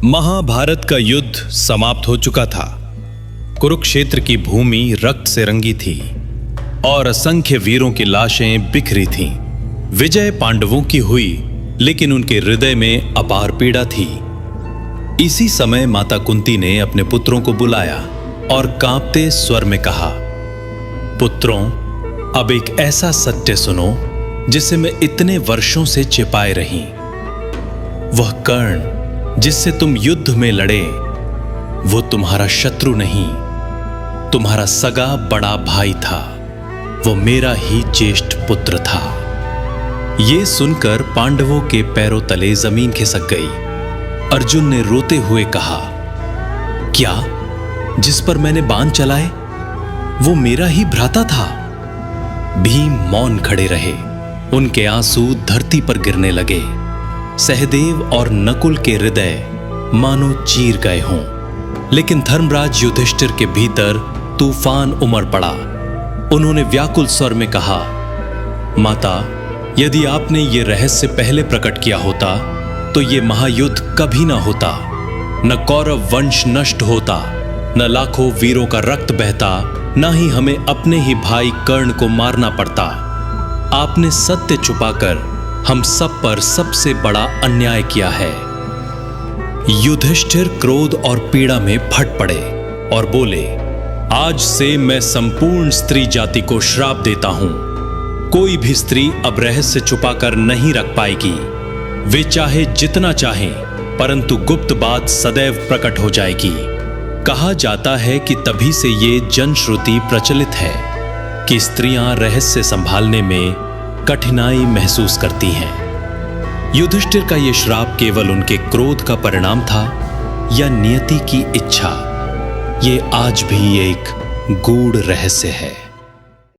महाभारत का युद्ध समाप्त हो चुका था। कुरुक्षेत्र की भूमि रक्त से रंगी थी और असंख्य वीरों की लाशें बिखरी थीं। विजय पांडवों की हुई, लेकिन उनके हृदय में अपार पीड़ा थी। इसी समय माता कुंती ने अपने पुत्रों को बुलाया और कांपते स्वर में कहा, पुत्रों, अब एक ऐसा सत्य सुनो जिसे मैं इतने वर्षों से छिपाए रही। वह कर्ण जिससे तुम युद्ध में लड़े, वो तुम्हारा शत्रु नहीं, तुम्हारा सगा बड़ा भाई था। वो मेरा ही ज्येष्ठ पुत्र था। ये सुनकर पांडवों के पैरों तले जमीन खिसक गई। अर्जुन ने रोते हुए कहा, क्या जिस पर मैंने बाण चलाए वो मेरा ही भ्राता था? भीम मौन खड़े रहे। उनके आंसू धरती पर गिरने लगे। सहदेव और नकुल के हृदय मानो चीर गए हों। लेकिन धर्मराज युधिष्ठिर के भीतर तूफान उमड़ पड़ा। उन्होंने व्याकुल स्वर में कहा, माता, यदि आपने ये रहस्य पहले प्रकट किया होता तो ये महायुद्ध कभी ना होता। न कौरव वंश नष्ट होता, न लाखों वीरों का रक्त बहता, न ही हमें अपने ही भाई कर्ण को मारना पड़ता। आपने सत्य छुपाकर हम सब पर सबसे बड़ा अन्याय किया है। युधिष्ठिर क्रोध और पीड़ा में फट पड़े और बोले, आज से मैं संपूर्ण स्त्री जाति को श्राप देता हूं। कोई भी स्त्री अब रहस्य छुपाकर नहीं रख पाएगी। वे चाहे जितना चाहें, परंतु गुप्त बात सदैव प्रकट हो जाएगी। कहा जाता है कि तभी से ये जनश्रुति प्रचलित है कि स्त्रियां रहस्य संभालने में कठिनाई महसूस करती हैं। युधिष्ठिर का यह श्राप केवल उनके क्रोध का परिणाम था या नियति की इच्छा? ये आज भी एक गूढ़ रहस्य है।